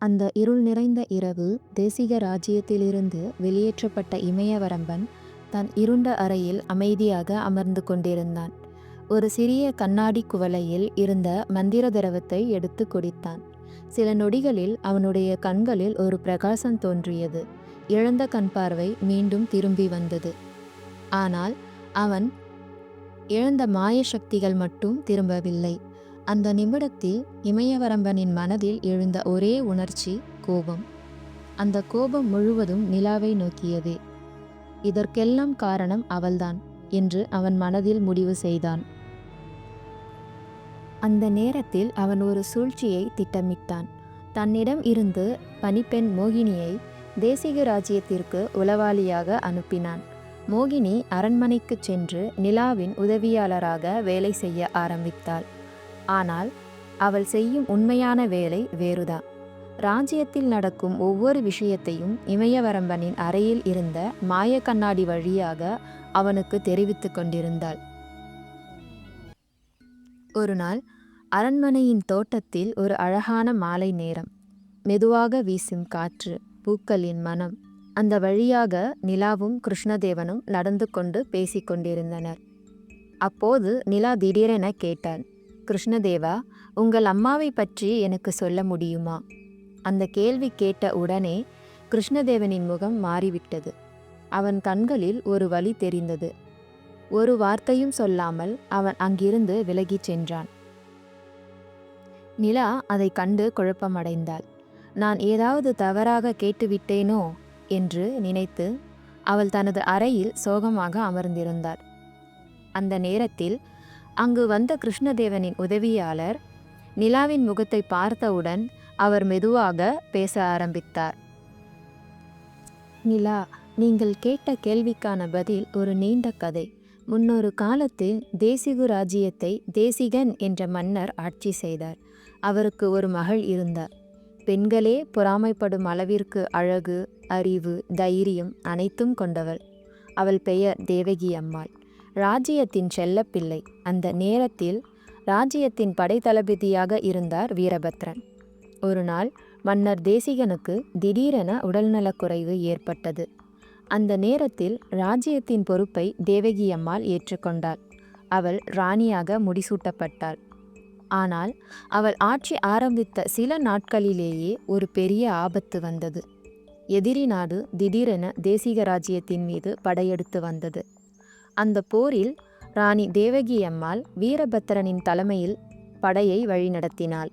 அந்த இருள் நிறைந்த இரவு தேசிக ராஜ்யத்திலிருந்து வெளியேற்றப்பட்ட இமயவரம்பன் தன் இருண்ட அறையில் அமைதியாக அமர்ந்து கொண்டிருந்தான். ஒரு சிறிய கண்ணாடி குவளையில் இருந்த மந்திர திரவத்தை எடுத்து குடித்தான். சில நொடிகளில் அவனுடைய கண்களில் ஒரு பிரகாசம் தோன்றியது. இழந்த கண் பார்வை மீண்டும் திரும்பி வந்தது. ஆனால் அவன் இழந்த மாய சக்திகள் மட்டும் திரும்பவில்லை. அந்த நிமிடத்தில் இமயவரம்பனின் மனதில் எழுந்த ஒரே உணர்ச்சி கோபம். அந்த கோபம் முழுவதும் நிலாவை நோக்கியது. இதற்கெல்லாம் காரணம் அவள்தான் என்று அவன் மனதில் முடிவு செய்தான். அந்த நேரத்தில் அவன் ஒரு சூழ்ச்சியை திட்டமிட்டான். தன்னிடம் இருந்து பணிப்பெண் மோகினியை தேசிக ராஜ்யத்திற்கு உளவாளியாக அனுப்பினான். மோகினி அரண்மனைக்குச் சென்று நிலாவின் உதவியாளராக வேலை செய்ய ஆரம்பித்தாள். ஆனால் அவள் செய்யும் உண்மையான வேலை வேறுதான். ராஜ்யத்தில் நடக்கும் ஒவ்வொரு விஷயத்தையும் இமயவரம்பனின் அறையில் இருந்த மாய கண்ணாடி வழியாக அவனுக்கு தெரிவித்து கொண்டிருந்தாள். ஒரு நாள் அரண்மனையின் தோட்டத்தில் ஒரு அழகான மாலை நேரம். மெதுவாக வீசும் காற்று, பூக்களின் மனம். அந்த வழியாக நிலாவும் கிருஷ்ணதேவனும் நடந்து கொண்டு பேசிக்கொண்டிருந்தனர். அப்போது நிலா திடீரென கேட்டாள், கிருஷ்ணதேவா, உங்கள் அம்மாவை பற்றி எனக்கு சொல்ல முடியுமா? அந்த கேள்வி கேட்ட உடனே கிருஷ்ணதேவனின் முகம் மாறிவிட்டது. அவன் கண்களில் ஒரு வலி தெரிந்தது. ஒரு வார்த்தையும் சொல்லாமல் அவன் அங்கிருந்து விலகிச் சென்றான். நிலா அதை கண்டு குழப்பமடைந்தாள். நான் ஏதாவது தவறாக கேட்டுவிட்டேனோ என்று நினைத்து அவள் தனது அறையில் சோகமாக அமர்ந்திருந்தாள். அந்த நேரத்தில் அங்கு வந்த கிருஷ்ணதேவனின் உதவியாளர் நிலாவின் முகத்தை பார்த்தவுடன் அவர் மெதுவாக பேச ஆரம்பித்தார். நிலா, நீங்கள் கேட்ட கேள்விக்கான பதில் ஒரு நீண்ட கதை. முன்னொரு காலத்தில் தேசிகு ராஜ்யத்தை தேசிகன் என்ற மன்னர் ஆட்சி செய்தார். அவருக்கு ஒரு மகள் இருந்தார். பெண்களே பொறாமைப்படும் அளவிற்கு அழகு, அறிவு, தைரியம் அனைத்தும் கொண்டவள். அவள் பெயர் தேவகி அம்மாள். ராஜ்யத்தின் செல்லப்பிள்ளை. அந்த நேரத்தில் ராஜ்யத்தின் படைத்தளபதியாக இருந்தார் வீரபத்ரன். ஒரு நாள் மன்னர் தேசிகனுக்கு திடீரென உடல்நலக்குறைவு ஏற்பட்டது. அந்த நேரத்தில் ராஜ்யத்தின் பொறுப்பை தேவகி அம்மாள் ஏற்றுக்கொண்டாள். அவள் ராணியாக முடிசூட்டப்பட்டாள். ஆனால் அவள் ஆட்சி ஆரம்பித்த சில நாட்களிலேயே ஒரு பெரிய ஆபத்து வந்தது. எதிரி நாடு திடீரென தேசிக ராஜ்யத்தின் மீது படையெடுத்து வந்தது. அந்த போரில் ராணி தேவகி அம்மாள் வீரபத்திரனின் தலைமையில் படையை வழிநடத்தினாள்.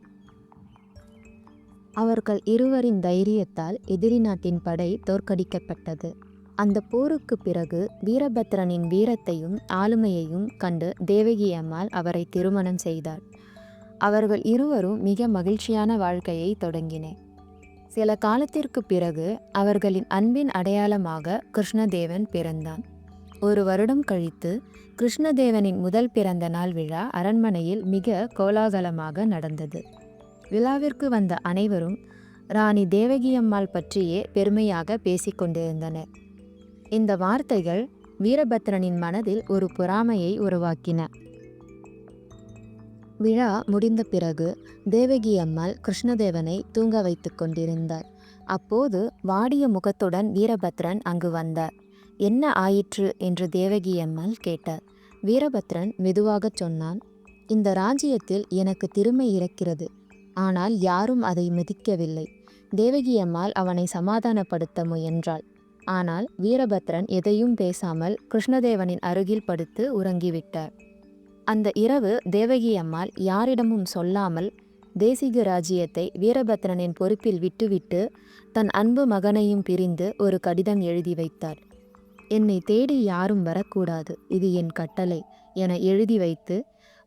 அவர்கள் இருவரின் தைரியத்தால் எதிரி நாட்டின் படை தோற்கடிக்கப்பட்டது. அந்த போருக்கு பிறகு வீரபத்திரனின் வீரத்தையும் ஆளுமையையும் கண்டு தேவகி அம்மாள் அவரை திருமணம் செய்தார். அவர்கள் இருவரும் மிக மகிழ்ச்சியான வாழ்க்கையை தொடங்கினர். சில காலத்திற்கு பிறகு அவர்களின் அன்பின் அடையாளமாக கிருஷ்ணதேவன் பிறந்தான். ஒரு வருடம் கழித்து கிருஷ்ணதேவனின் முதல் பிறந்த நாள் விழா அரண்மனையில் மிக கோலாகலமாக நடந்தது. விழாவிற்கு வந்த அனைவரும் ராணி தேவகி அம்மாள் பற்றியே பெருமையாக பேசிக்கொண்டிருந்தனர். இந்த வார்த்தைகள் வீரபத்ரனின் மனதில் ஒரு பொறாமையை உருவாக்கின. விழா முடிந்த பிறகு தேவகி அம்மாள் கிருஷ்ணதேவனை தூங்க வைத்து கொண்டிருந்தார். அப்போது வாடிய முகத்துடன் வீரபத்ரன் அங்கு வந்தார். என்ன ஆயிற்று என்று தேவகி அம்மாள் கேட்டார். வீரபத்ரன் மெதுவாகச் சொன்னான், இந்த ராஜ்யத்தில் எனக்கு திறமை இருக்கிறது. ஆனால் யாரும் அதை மதிக்கவில்லை. தேவகி அம்மாள் அவனை சமாதானப்படுத்த முயன்றாள். ஆனால் வீரபத்ரன் எதையும் பேசாமல் கிருஷ்ணதேவனின் அருகில் படுத்து உறங்கிவிட்டார். அந்த இரவு தேவகி அம்மாள் யாரிடமும் சொல்லாமல் தேசிக ராஜ்யத்தை வீரபத்ரனின் பொறுப்பில் விட்டுவிட்டு தன் அன்பு மகனையும் பிரிந்து ஒரு கடிதம் எழுதி வைத்தார். என்னை தேடி யாரும் வரக்கூடாது, இது என் கட்டளை என எழுதி வைத்து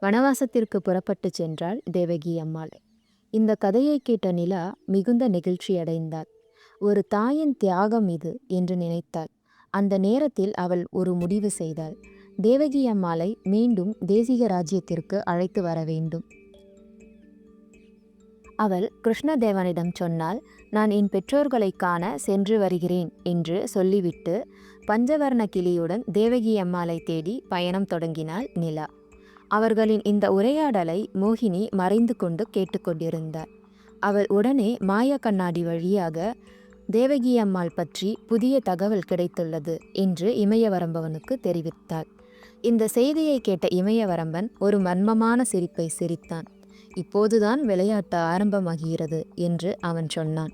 வனவாசத்திற்கு புறப்பட்டு சென்றாள் தேவகி அம்மாள். இந்த கதையை கேட்ட நிலா மிகுந்த நெகிழ்ச்சியடைந்தாள். ஒரு தாயின் தியாகம் இது என்று நினைத்தாள். அந்த நேரத்தில் அவள் ஒரு முடிவு செய்தாள். தேவகி அம்மாளை மீண்டும் தேசிக ராஜ்யத்திற்கு அழைத்து வர வேண்டும். அவள் கிருஷ்ணதேவனிடம் சொன்னாள், நான் என் பெற்றோர்களை காண சென்று வருகிறேன் என்று சொல்லிவிட்டு பஞ்சவர்ண கிளியுடன் தேவகி அம்மாளை தேடி பயணம் தொடங்கினாள் நிலா. அவர்களின் இந்த உரையாடலை மோகினி மறைந்து கொண்டு கேட்டுக்கொண்டிருந்தார். அவள் உடனே மாய கண்ணாடி வழியாக தேவகி அம்மாள் பற்றி புதிய தகவல் கிடைத்துள்ளது என்று இமயவரம்பவனுக்கு தெரிவித்தாள். இந்த செய்தியை கேட்ட இமயவரம்பன் ஒரு மர்மமான சிரிப்பை சிரித்தான். இப்போதுதான் விளையாட்டு ஆரம்பமாகிறது என்று அவன் சொன்னான்.